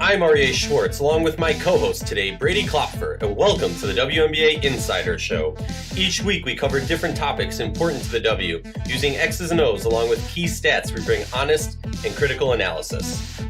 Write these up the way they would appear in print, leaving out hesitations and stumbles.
I'm RA Schwartz, along with my co-host today, Brady Klopfer, and welcome to the WNBA Insider Show. Each week we cover different topics important to the W, using X's and O's along with key stats we bring honest and critical analysis.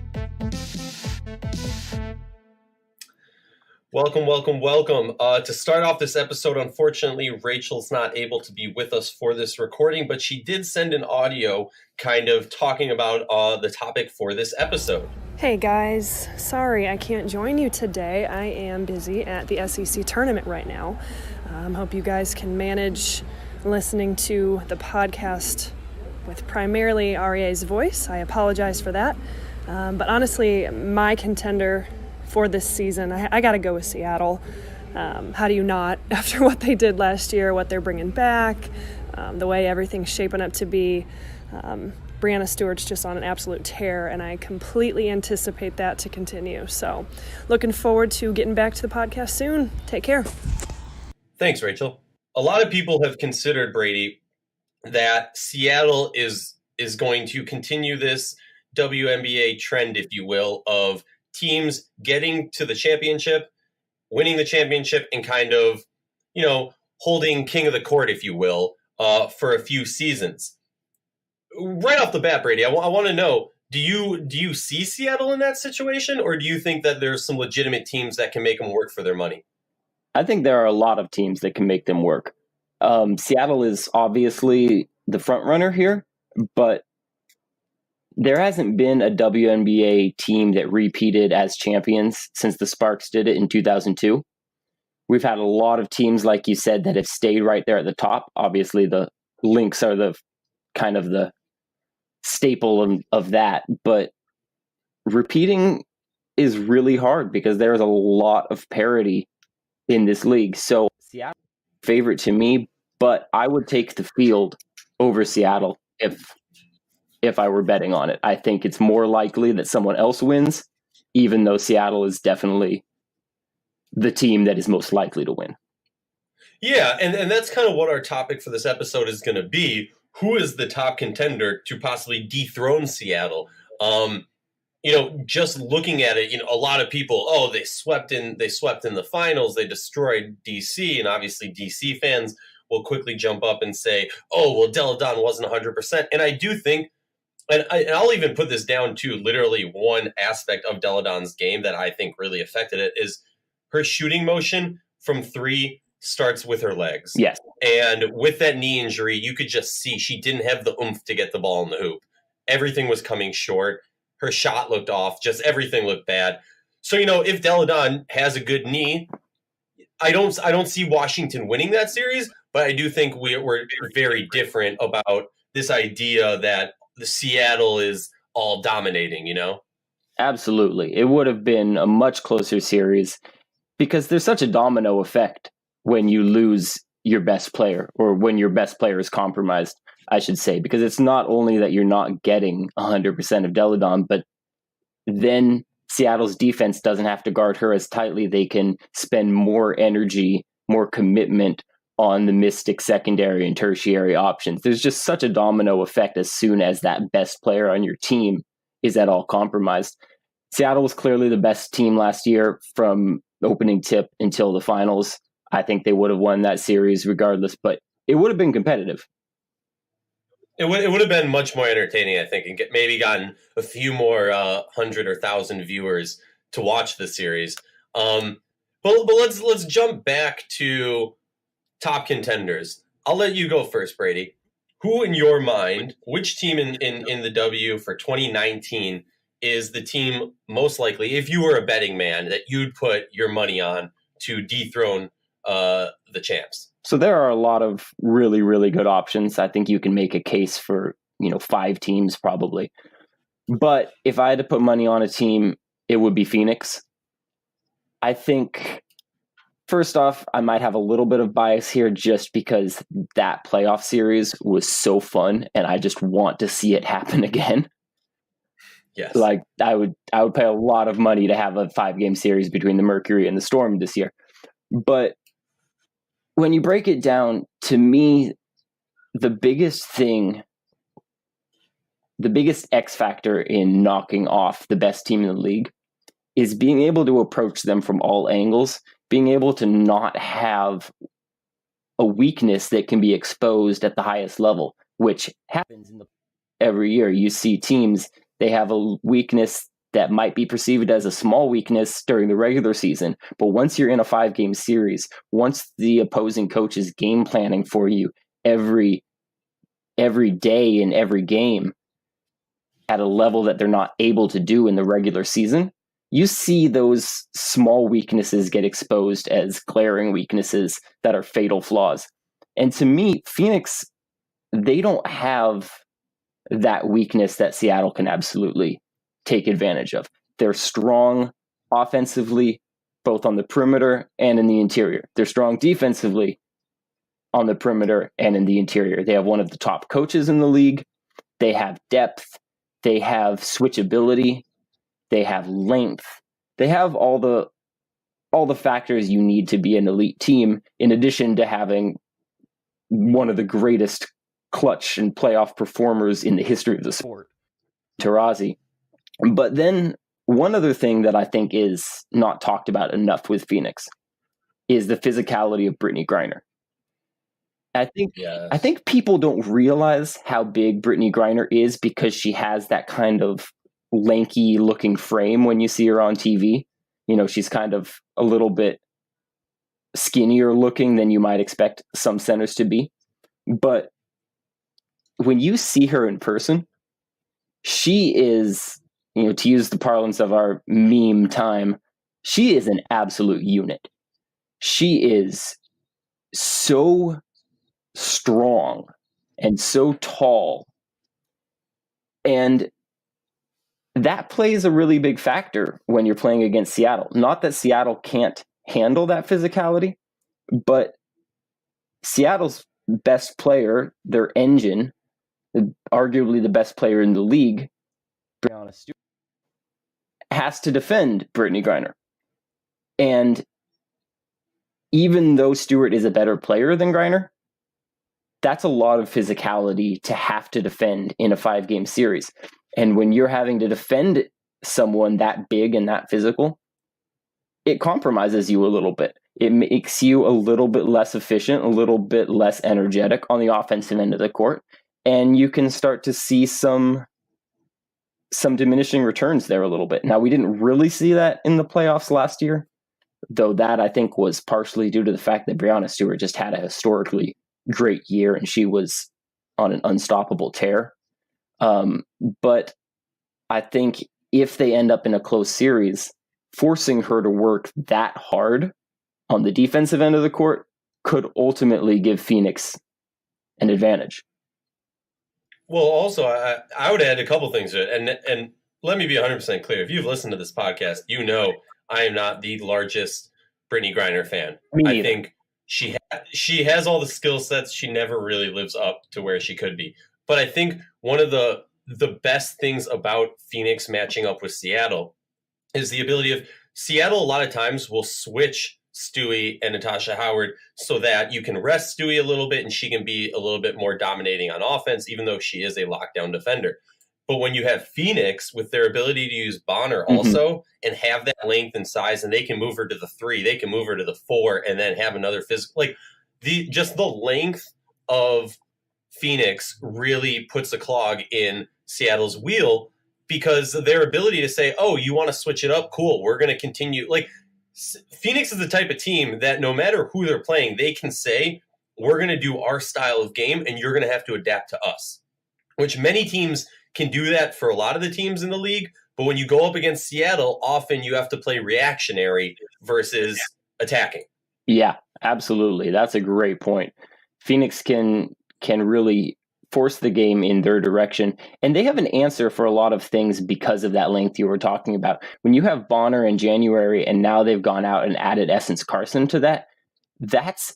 Welcome. To start off this episode, unfortunately, Rachel's not able to be with us for this recording, but she did send an audio kind of talking about the topic for this episode. Hey guys, sorry I can't join you today. I am busy at the SEC tournament right now. Hope you guys can manage listening to the podcast with primarily REA's voice. I apologize for that. But honestly, my contender for this season, I got to go with Seattle. How do you not? After what they did last year, what they're bringing back, the way everything's shaping up to be. Brianna Stewart's just on an absolute tear, and I completely anticipate that to continue. So looking forward to getting back to the podcast soon. Take care. Thanks, Rachel. A lot of people have considered, Brady, that Seattle is going to continue this WNBA trend, if you will, of teams getting to the championship, winning the championship, and kind of, holding king of the court, if you will, for a few seasons. Right off the bat, Brady, I want to know, do you see Seattle in that situation, or do you think that there's some legitimate teams that can make them work for their money? I think there are a lot of teams that can make them work. Seattle is obviously the front runner here, but there hasn't been a WNBA team that repeated as champions since the Sparks did it in 2002. We've had a lot of teams, like you said, that have stayed right there at the top. Obviously, the Lynx are the kind of the staple of that, but repeating is really hard because there's a lot of parity in this league. So Seattle favorite to me, but I would take the field over Seattle if I were betting on it. I think it's more likely that someone else wins, even though Seattle is definitely the team that is most likely to win. Yeah, and that's kind of what our topic for this episode is going to be. Who is the top contender to possibly dethrone Seattle? Just looking at it, a lot of people, they swept in the finals, they destroyed DC, and obviously DC fans will quickly jump up and say, Delle Donne wasn't 100%. And I do think, and I'll even put this down to literally one aspect of Delle Donne's game that I think really affected it is her shooting motion from three starts with her legs. Yes. And with that knee injury, you could just see she didn't have the oomph to get the ball in the hoop. Everything was coming short. Her shot looked off. Just everything looked bad. So, if Delle Donne has a good knee, I don't see Washington winning that series, but I do think we're very different about this idea that the Seattle is all dominating, Absolutely. It would have been a much closer series because there's such a domino effect when you lose your best player, or when your best player is compromised, I should say, because it's not only that you're not getting 100% of Delle Donne, but then Seattle's defense doesn't have to guard her as tightly. They can spend more energy, more commitment on the Mystic secondary and tertiary options. There's just such a domino effect as soon as that best player on your team is at all compromised. Seattle was clearly the best team last year from opening tip until the finals. I think they would have won that series regardless, but it would have been competitive. It would have been much more entertaining, I think, and maybe gotten a few more 100 or 1,000 viewers to watch the series. But let's jump back to top contenders. I'll let you go first, Brady. Who, in your mind, which team in the W for 2019 is the team most likely, if you were a betting man, that you'd put your money on to dethrone the champs? So there are a lot of really, really good options. I think you can make a case for, 5 teams probably. But if I had to put money on a team, it would be Phoenix. I think, first off, I might have a little bit of bias here just because that playoff series was so fun and I just want to see it happen again. Yes. Like I would pay a lot of money to have a 5-game series between the Mercury and the Storm this year. But when you break it down, to me, the biggest X factor in knocking off the best team in the league is being able to approach them from all angles, being able to not have a weakness that can be exposed at the highest level, which happens every year. You see teams, they have a weakness that might be perceived as a small weakness during the regular season. But once you're in a 5-game series, once the opposing coach is game planning for you every day in every game at a level that they're not able to do in the regular season, you see those small weaknesses get exposed as glaring weaknesses that are fatal flaws. And to me, Phoenix, they don't have that weakness that Seattle can absolutely take advantage of. They're strong offensively, both on the perimeter and in the interior. They're strong defensively on the perimeter and in the interior. They have one of the top coaches in the league. They have depth. They have switchability. They have length. They have all the factors you need to be an elite team, in addition to having one of the greatest clutch and playoff performers in the history of the sport, Taurasi. But then one other thing that I think is not talked about enough with Phoenix is the physicality of Brittany Griner. I think people don't realize how big Brittany Griner is because she has that kind of lanky looking frame when you see her on TV. You know, she's kind of a little bit skinnier looking than you might expect some centers to be. But when you see her in person, she is, you know, to use the parlance of our meme time, she is an absolute unit. She is so strong and so tall. And that plays a really big factor when you're playing against Seattle. Not that Seattle can't handle that physicality, but Seattle's best player, their engine, arguably the best player in the league, Breanna Stewart, has to defend Brittany Griner. And even though Stewart is a better player than Griner, that's a lot of physicality to have to defend in a 5-game series. And when you're having to defend someone that big and that physical, it compromises you a little bit. It makes you a little bit less efficient, a little bit less energetic on the offensive end of the court. And you can start to see some diminishing returns there a little bit. Now, we didn't really see that in the playoffs last year, though that I think was partially due to the fact that Breanna Stewart just had a historically great year and she was on an unstoppable tear. But I think if they end up in a close series, forcing her to work that hard on the defensive end of the court could ultimately give Phoenix an advantage. Well, also, I would add a couple things to it. And let me be 100% clear. If you've listened to this podcast, you know I am not the largest Brittany Griner fan. I think she has all the skill sets. She never really lives up to where she could be. But I think one of the best things about Phoenix matching up with Seattle is the ability of Seattle a lot of times will switch Stewie and Natasha Howard so that you can rest Stewie a little bit and she can be a little bit more dominating on offense, even though she is a lockdown defender. But when you have Phoenix with their ability to use Bonner also and have that length and size, and they can move her to the 3, they can move her to the 4, and then have another physical, like the length of Phoenix really puts a clog in Seattle's wheel, because their ability to say, oh, you want to switch it up? Cool. We're going to continue. Like, Phoenix is the type of team that no matter who they're playing, they can say, we're going to do our style of game and you're going to have to adapt to us, which many teams can do that for a lot of the teams in the league. But when you go up against Seattle, often you have to play reactionary versus attacking. Yeah, absolutely. That's a great point. Phoenix can really force the game in their direction. And they have an answer for a lot of things because of that length you were talking about. When you have Bonner in January and now they've gone out and added Essence Carson to that, that's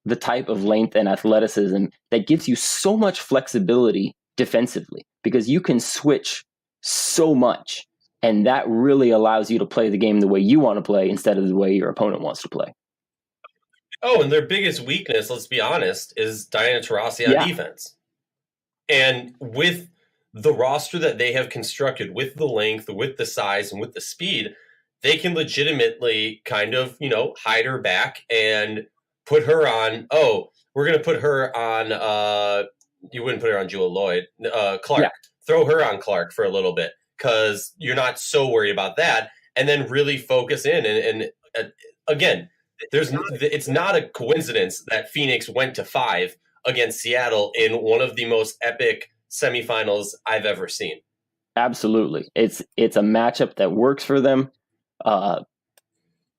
the type of length and athleticism that gives you so much flexibility defensively, because you can switch so much. And that really allows you to play the game the way you want to play instead of the way your opponent wants to play. Oh, and their biggest weakness, let's be honest, is Diana Taurasi on defense. And with the roster that they have constructed, with the length, with the size, and with the speed, they can legitimately kind of, hide her back and put her on, we're going to put her on, you wouldn't put her on Jewel Lloyd, Clark. Yeah. Throw her on Clark for a little bit because you're not so worried about that, and then really focus in. And again, it's not a coincidence that Phoenix went to 5 against Seattle in one of the most epic semifinals I've ever seen. Absolutely. It's a matchup that works for them.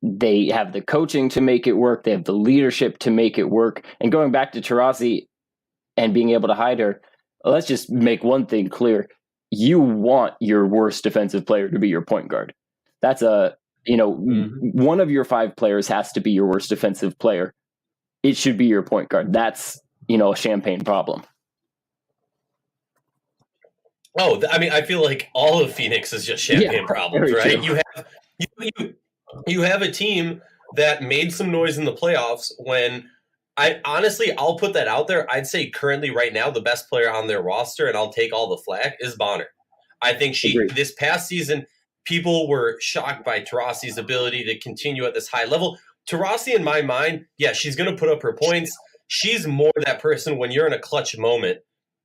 They have the coaching to make it work. They have the leadership to make it work. And going back to Taurasi and being able to hide her, let's just make one thing clear. You want your worst defensive player to be your point guard. That's one of your 5 players has to be your worst defensive player. It should be your point guard. That's, a champagne problem. Oh, I mean, I feel like all of Phoenix is just champagne problems, right? True. You have a team that made some noise in the playoffs when I'll put that out there. I'd say currently right now, the best player on their roster, and I'll take all the flack, is Bonner. I think this past season, people were shocked by Taurasi's ability to continue at this high level. Taurasi, in my mind, she's going to put up her points. She's more that person when you're in a clutch moment.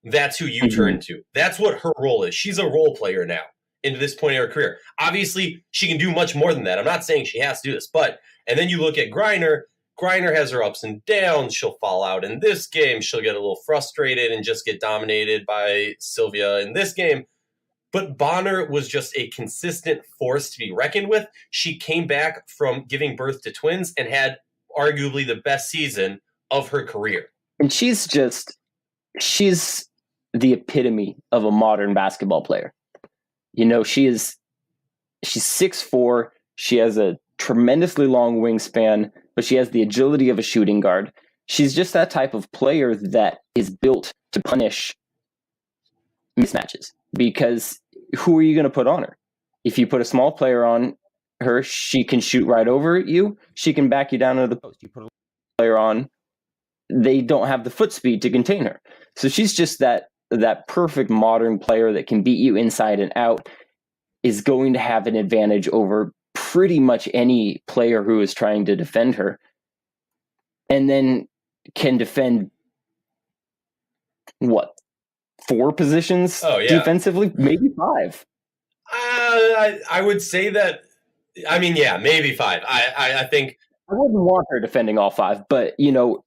That's who you turn to. That's what her role is. She's a role player now into this point in her career. Obviously, she can do much more than that. I'm not saying she has to do this, and then you look at Griner. Griner has her ups and downs. She'll fall out in this game. She'll get a little frustrated and just get dominated by Sylvia in this game. But Bonner was just a consistent force to be reckoned with. She came back from giving birth to twins and had arguably the best season of her career. And she's the epitome of a modern basketball player. She's 6'4". She has a tremendously long wingspan, but she has the agility of a shooting guard. She's just that type of player that is built to punish mismatches, because who are you going to put on her? If you put a small player on her, she can shoot right over you. She can back you down into the post. You put a player on, they don't have the foot speed to contain her. So she's just that perfect modern player that can beat you inside and out, is going to have an advantage over pretty much any player who is trying to defend her, and then can defend 4 positions defensively, maybe 5. I would say that. I mean, maybe 5. I think I wouldn't want her defending all 5, but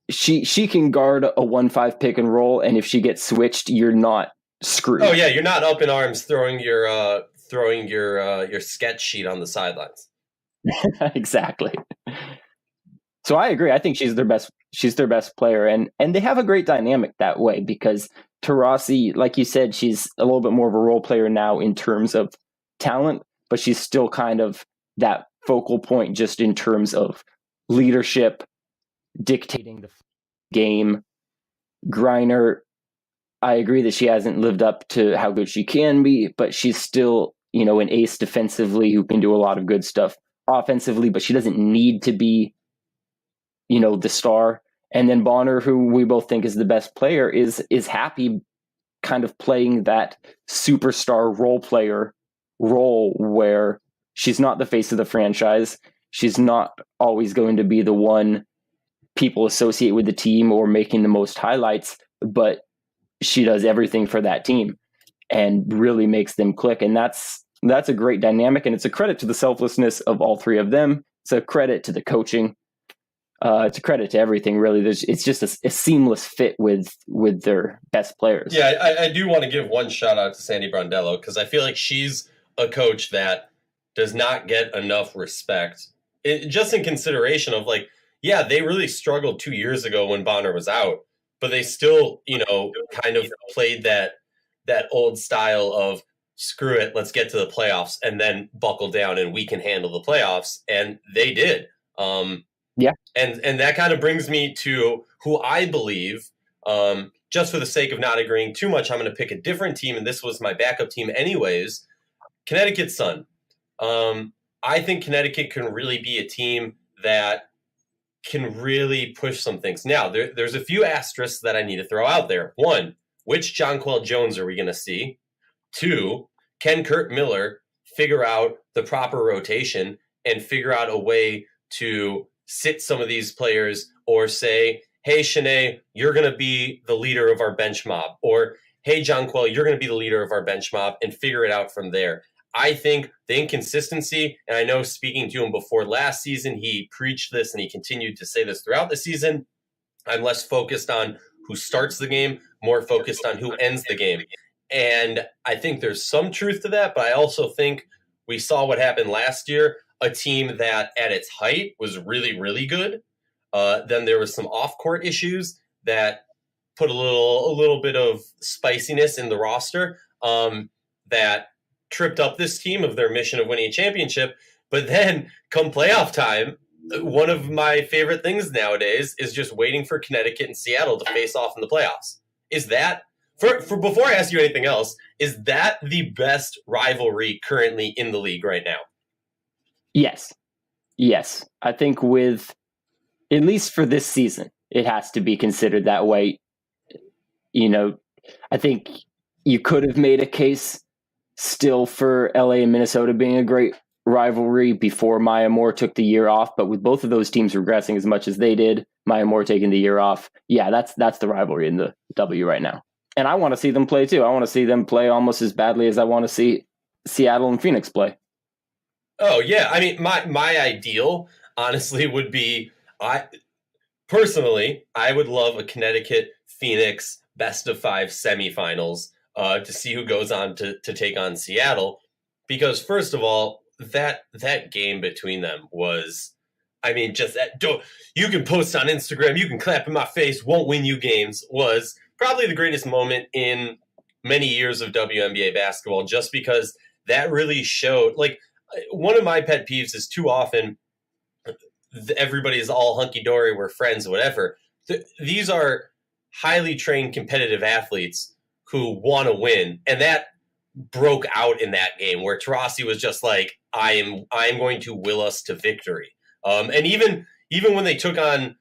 she can guard a 1-5 pick and roll, and if she gets switched, you're not screwed. Oh yeah, you're not up in arms throwing your sketch sheet on the sidelines. Exactly. So I agree. I think she's their best player, and they have a great dynamic that way, because Taurasi, like you said, she's a little bit more of a role player now in terms of talent, but she's still kind of that focal point just in terms of leadership, dictating the game. Griner, I agree that she hasn't lived up to how good she can be, but she's still, an ace defensively who can do a lot of good stuff offensively, but she doesn't need to be, the star. And then Bonner, who we both think is the best player, is happy kind of playing that superstar role player role where she's not the face of the franchise. She's not always going to be the one people associate with the team or making the most highlights, but she does everything for that team and really makes them click. And that's a great dynamic, and it's a credit to the selflessness of all 3 of them. It's a credit to the coaching. It's a credit to everything, really. It's just a seamless fit with their best players. Yeah, I do want to give one shout out to Sandy Brondello, because I feel like she's a coach that does not get enough respect. Just in consideration of they really struggled 2 years ago when Bonner was out, but they still, kind of played that old style of screw it, let's get to the playoffs and then buckle down and we can handle the playoffs. And they did. Yeah. And that kind of brings me to who I believe, just for the sake of not agreeing too much, I'm going to pick a different team. And this was my backup team anyways, Connecticut Sun. I think Connecticut can really be a team that can really push some things. Now, there's a few asterisks that I need to throw out there. 1, which Jonquel Jones are we going to see? 2, can Kurt Miller figure out the proper rotation and figure out a way to sit some of these players, or say, hey, Shanae, you're going to be the leader of our bench mob, or hey, Jonquel, you're going to be the leader of our bench mob, and figure it out from there. I think the inconsistency, and I know speaking to him before last season, he preached this and he continued to say this throughout the season. I'm less focused on who starts the game, more focused on who ends the game. And I think there's some truth to that, but I also think we saw what happened last year, a team that at its height was really, really good. Then there was some off-court issues that put a little bit of spiciness in the roster that tripped up this team of their mission of winning a championship. But then come playoff time, one of my favorite things nowadays is just waiting for Connecticut and Seattle to face off in the playoffs. Is that, for before I ask you anything else, is that the best rivalry currently in the league right now? Yes. I think with, at least for this season, it has to be considered that way. I think you could have made a case still for LA and Minnesota being a great rivalry before Maya Moore took the year off, but with both of those teams regressing as much as they did, Maya Moore taking the year off, that's the rivalry in the W right now. And I want to see them play too. I want to see them play almost as badly as I want to see Seattle and Phoenix play. Oh yeah, I mean, my ideal, honestly, would be, I would love a Connecticut Phoenix best of 5 semifinals to see who goes on to take on Seattle, because first of all, that game between them was, I mean, just that, you can post on Instagram, you can clap in my face, won't win you games, was probably the greatest moment in many years of WNBA basketball, just because that really showed, like, one of my pet peeves is too often everybody's all hunky-dory, we're friends, whatever. These are highly trained competitive athletes who want to win, and that broke out in that game where Taurasi was just like, I am going to will us to victory. And even when they took on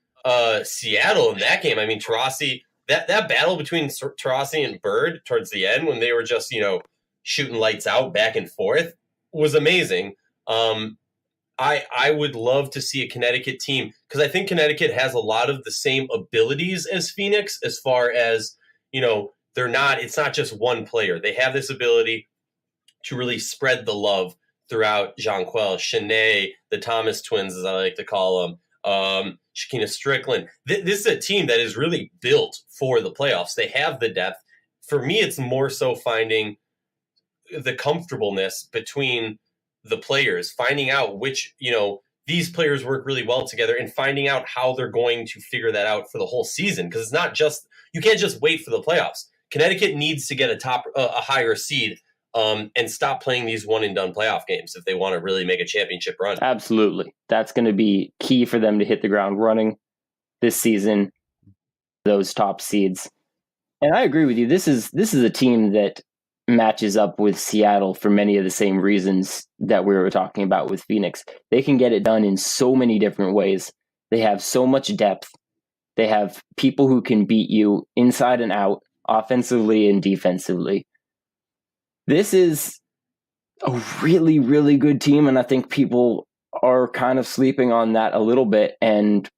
Seattle in that game, I mean, Taurasi, that battle between Taurasi and Bird towards the end, when they were just, shooting lights out back and forth, was amazing. I would love to see a Connecticut team, because I think Connecticut has a lot of the same abilities as Phoenix, as far as, it's not just one player. They have this ability to really spread the love throughout Jonquel, Shanae, the Thomas twins, as I like to call them, Shakina Strickland. This is a team that is really built for the playoffs. They have the depth. For me, it's more so finding the comfortableness between the players, finding out which, these players work really well together, and finding out how they're going to figure that out for the whole season. Because it's not just, you can't just wait for the playoffs. Connecticut needs to get a higher seed and stop playing these one and done playoff games if they want to really make a championship run. Absolutely. That's going to be key for them to hit the ground running this season, those top seeds. And I agree with you. This is a team that matches up with Seattle for many of the same reasons that we were talking about with Phoenix. They can get it done in so many different ways. They have so much depth. They have people who can beat you inside and out, offensively and defensively. This is a really, really good team, and I think people are kind of sleeping on that a little bit. And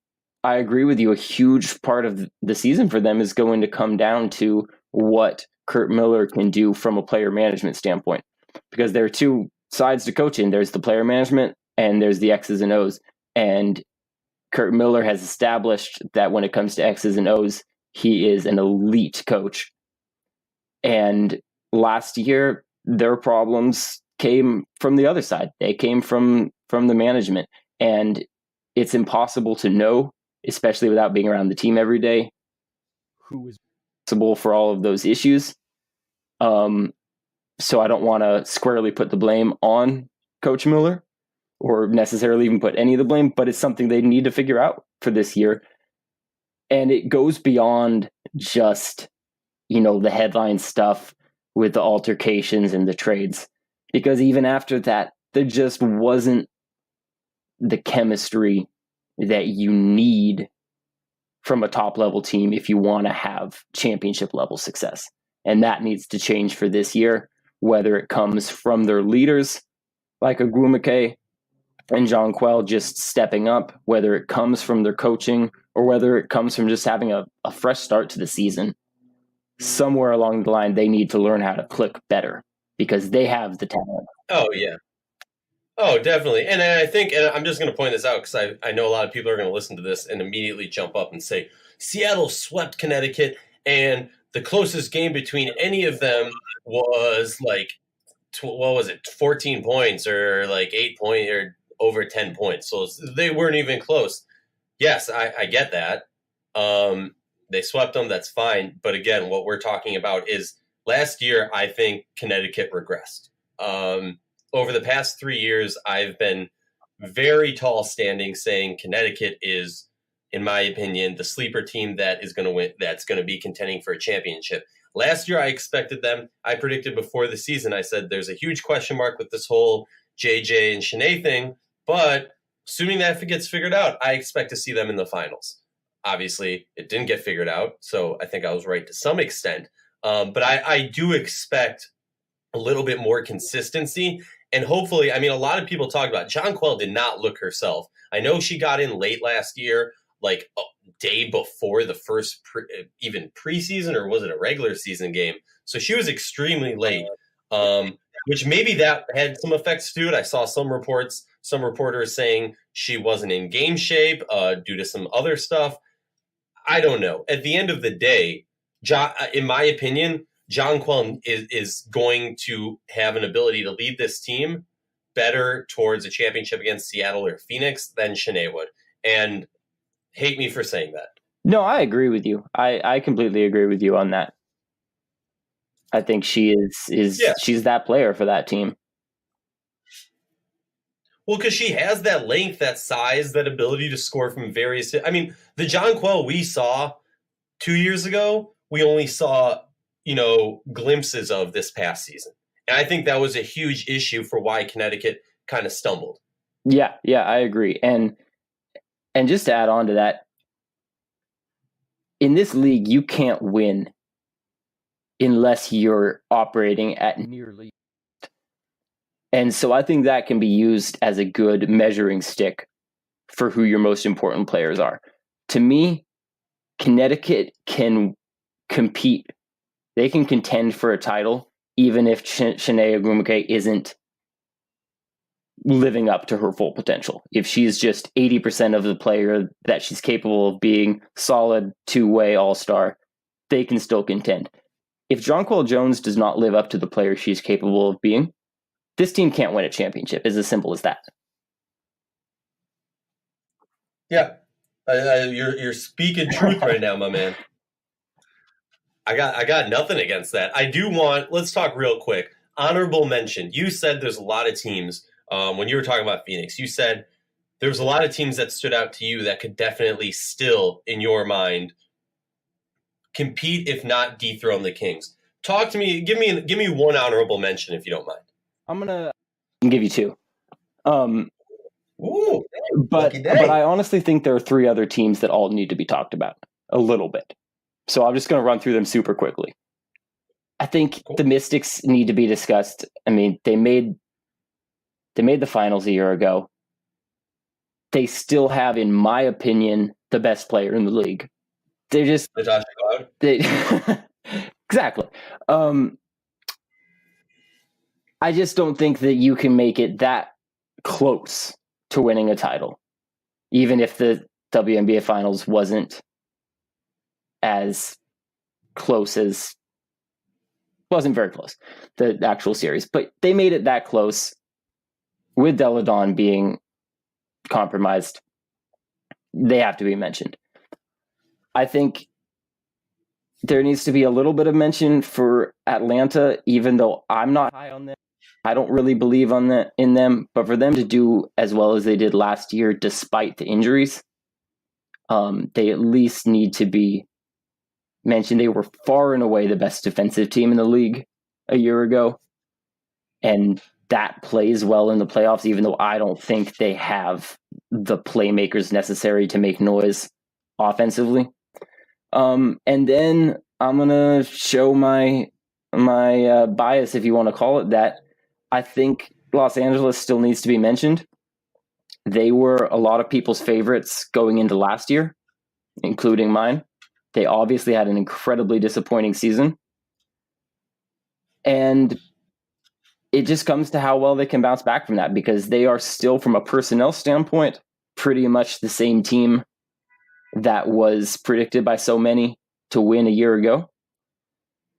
I agree with you. A huge part of the season for them is going to come down to what Curt Miller can do from a player management standpoint, because there are two sides to coaching. There's the player management and there's the X's and O's. And Curt Miller has established that when it comes to X's and O's, he is an elite coach. And last year, their problems came from the other side. They came from the management. And it's impossible to know, especially without being around the team every day, who is responsible for all of those issues. So I don't want to squarely put the blame on Coach Miller, or necessarily even put any of the blame, but it's something they need to figure out for this year. And it goes beyond just, the headline stuff with the altercations and the trades, because even after that, there just wasn't the chemistry that you need from a top level team if you want to have championship level success. And that needs to change for this year, whether it comes from their leaders like Agwumike, and Jonquel just stepping up, whether it comes from their coaching or whether it comes from just having a fresh start to the season. Somewhere along the line, they need to learn how to click better because they have the talent. Oh, yeah. Oh, definitely. And I think, and I'm just going to point this out because I know a lot of people are going to listen to this and immediately jump up and say, Seattle swept Connecticut, and the closest game between any of them was like, what was it, 14 points or like 8 points or over 10 points. So they weren't even close. Yes, I get that. They swept them. That's fine. But again, what we're talking about is last year, I think Connecticut regressed. Over the past 3 years, I've been very tall standing saying Connecticut is, in my opinion, the sleeper team that is going to win, that's going to be contending for a championship. Last year, I expected them. I predicted before the season, I said there's a huge question mark with this whole JJ and Shanae thing, but assuming that gets figured out, I expect to see them in the finals. Obviously, it didn't get figured out, so I think I was right to some extent. But I do expect a little bit more consistency. And hopefully, I mean, a lot of people talk about Jonquel did not look herself. I know she got in late last year, like a day before the first even preseason, or was it a regular season game? So she was extremely late, which maybe that had some effects to it. I saw some reporters saying she wasn't in game shape due to some other stuff. I don't know. At the end of the day, in my opinion, Jonquel is going to have an ability to lead this team better towards a championship against Seattle or Phoenix than Shanae would. And hate me for saying that. No, I agree with you. I completely agree with you on that. I think she's that player for that team. Well, because she has that length, that size, that ability to score from various. I mean, the Jonquel we saw 2 years ago, we only saw glimpses of this past season. And I think that was a huge issue for why Connecticut kind of stumbled. Yeah, I agree. And just to add on to that, in this league, you can't win unless you're operating at nearly. And so I think that can be used as a good measuring stick for who your most important players are. To me, Connecticut can compete. They can contend for a title, even if Shanae Ogwumike isn't living up to her full potential. If she's just 80% of the player that she's capable of being, solid two-way all-star, they can still contend. If Jonquel Jones does not live up to the player she's capable of being, this team can't win a championship. It's as simple as that. Yeah, you're speaking truth right now, my man. I got nothing against that. I do want, let's talk real quick. Honorable mention. You said there's a lot of teams, when you were talking about Phoenix, you said there's a lot of teams that stood out to you that could definitely still, in your mind, compete, if not dethrone the Kings. Talk to me. Give me one honorable mention, if you don't mind. I'm gonna give you two. Ooh, but I honestly think there are three other teams that all need to be talked about a little bit. So I'm just going to run through them super quickly. I think the Mystics need to be discussed. I mean, they made the finals a year ago. They still have, in my opinion, the best player in the league. They're just Natasha Cloud. Exactly. I just don't think that you can make it that close to winning a title, even if the WNBA finals wasn't as close as, wasn't very close, the actual series, but they made it that close with Delle Donne being compromised. They have to be mentioned. I think there needs to be a little bit of mention for Atlanta, even though I'm not high on them. I don't really believe in them, but for them to do as well as they did last year, despite the injuries, they at least need to be mentioned. They were far and away the best defensive team in the league a year ago, and that plays well in the playoffs, even though I don't think they have the playmakers necessary to make noise offensively. And then I'm gonna show my bias, if you want to call it that. I think Los Angeles still needs to be mentioned. They were a lot of people's favorites going into last year, including mine. They obviously had an incredibly disappointing season. And it just comes to how well they can bounce back from that, because they are still, from a personnel standpoint, pretty much the same team that was predicted by so many to win a year ago.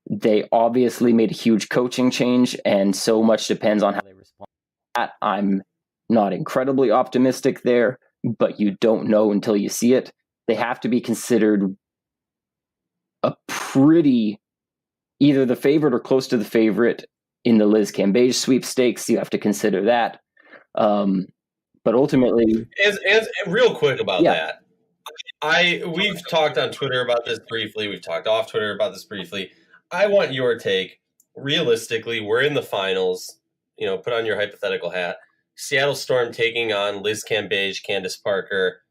They obviously made a huge coaching change, and so much depends on how they respond to that. I'm not incredibly optimistic there, but you don't know until you see it. They have to be considered a pretty, either the favorite or close to the favorite in the Liz Cambage sweepstakes. You have to consider that. But ultimately, as real quick about that, we've talked on Twitter about this briefly. We've talked off Twitter about this briefly. I want your take. Realistically, we're in the finals. Put on your hypothetical hat. Seattle Storm taking on Liz Cambage, Candace Parker.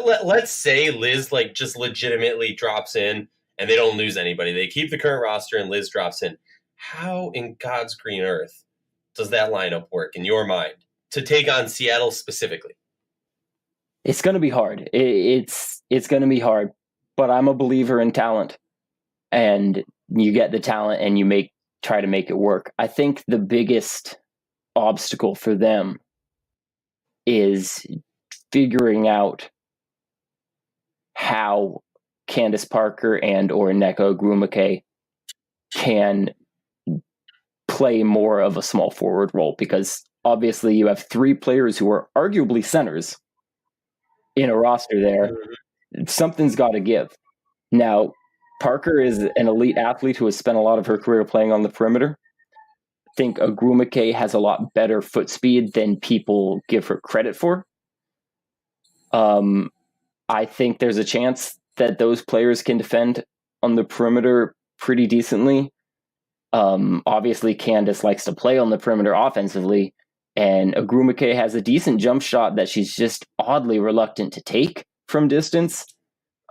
Let's say Liz just legitimately drops in and they don't lose anybody. They keep the current roster and Liz drops in. How in God's green earth does that lineup work in your mind to take on Seattle specifically? It's going to be hard. It's going to be hard, but I'm a believer in talent, and you get the talent and you try to make it work. I think the biggest obstacle for them is figuring out how Candace Parker and or Nneka Ogwumike can play more of a small forward role, because obviously you have three players who are arguably centers in a roster there. Something's got to give. Now, Parker is an elite athlete who has spent a lot of her career playing on the perimeter. I think Ogwumike has a lot better foot speed than people give her credit for. I think there's a chance that those players can defend on the perimeter pretty decently. Obviously, Candace likes to play on the perimeter offensively, and Ogwumike has a decent jump shot that she's just oddly reluctant to take from distance.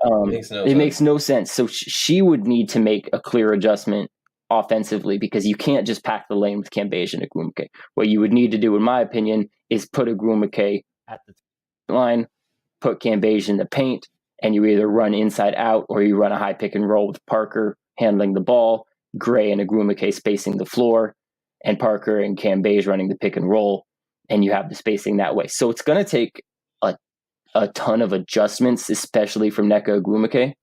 Makes no sense. So she would need to make a clear adjustment offensively, because you can't just pack the lane with Cambage and Ogwumike. What you would need to do, in my opinion, is put Ogwumike at the line, put Cambage in the paint, and you either run inside out or you run a high pick and roll with Parker handling the ball, Gray and Ogwumike spacing the floor, and Parker and Cambage running the pick and roll, and you have the spacing that way. So it's going to take a ton of adjustments, especially from Nneka Ogwumike.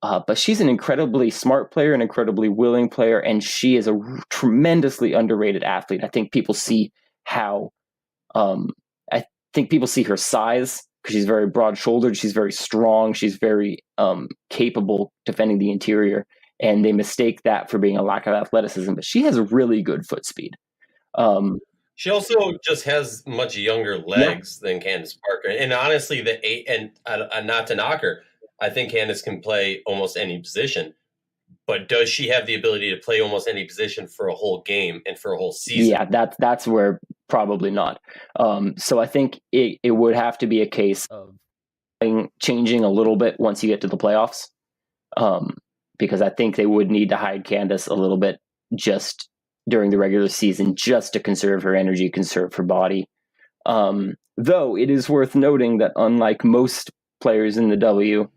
But she's an incredibly smart player, an incredibly willing player, and she is a tremendously underrated athlete. I think people see her size, because she's very broad-shouldered, she's very strong, she's very capable defending the interior, and they mistake that for being a lack of athleticism. But she has a really good foot speed. She also just has much younger legs than Candace Parker. And honestly, not to knock her, I think Candace can play almost any position. But does she have the ability to play almost any position for a whole game and for a whole season? Yeah, that's where probably not. So I think it would have to be a case of changing a little bit once you get to the playoffs, because I think they would need to hide Candace a little bit just during the regular season, just to conserve her energy, conserve her body. Though it is worth noting that unlike most players in the W,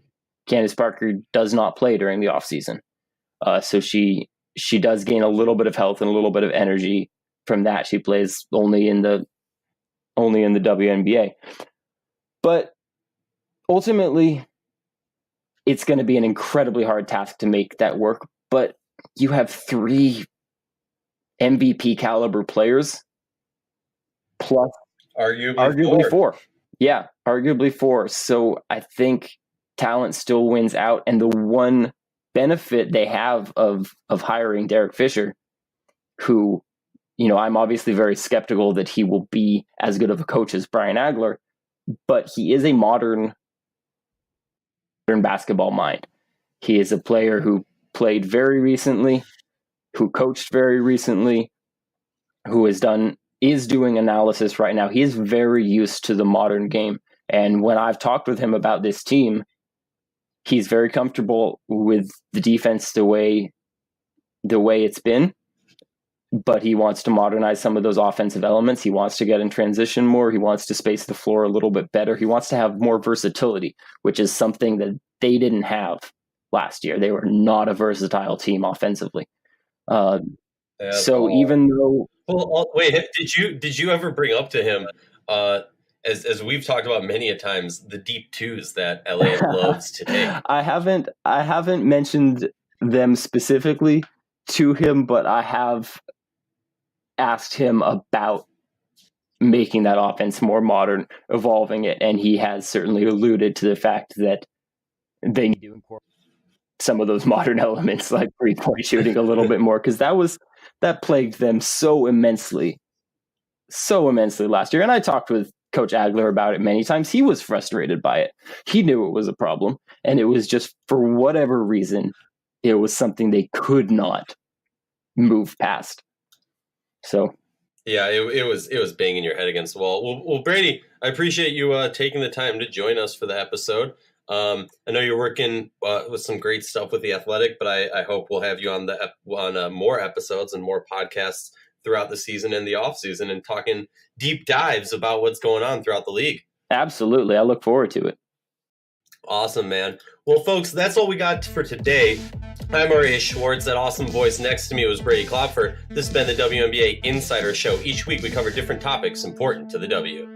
Candace Parker does not play during the offseason. So she does gain a little bit of health and a little bit of energy from that. She plays only in the WNBA. But ultimately, it's going to be an incredibly hard task to make that work. But you have three MVP caliber players, plus arguably four. Yeah, arguably four. So I think talent still wins out. And the one benefit they have of hiring Derek Fisher, who, I'm obviously very skeptical that he will be as good of a coach as Brian Agler, but he is a modern basketball mind. He is a player who played very recently, who coached very recently, who is doing analysis right now. He is very used to the modern game. And when I've talked with him about this team, he's very comfortable with the defense the way it's been. but he wants to modernize some of those offensive elements. He wants to get in transition more. He wants to space the floor a little bit better. He wants to have more versatility, which is something that they didn't have last year. They were not a versatile team offensively. So even though, wait, did you ever bring up to him, as we've talked about many a times, the deep twos that LA loves to take? I haven't mentioned them specifically to him, but I have asked him about making that offense more modern, evolving it, and he has certainly alluded to the fact that they need to incorporate some of those modern elements, like 3-point shooting a little bit more, because that plagued them so immensely last year. And I talked with Coach Agler about it many times. He was frustrated by it. He knew it was a problem, and it was just, for whatever reason, it was something they could not move past. So yeah, it was banging your head against the wall. Well, Brady, I appreciate you taking the time to join us for the episode. I know you're working with some great stuff with The Athletic, but I hope we'll have you on more episodes and more podcasts throughout the season and the off season, and talking deep dives about what's going on throughout the league. Absolutely. I look forward to it. Awesome, man. Well, folks, that's all we got for today. I'm Maria Schwartz. That awesome voice next to me was Brady Klopfer. This has been the WNBA Insider Show. Each week we cover different topics important to the W.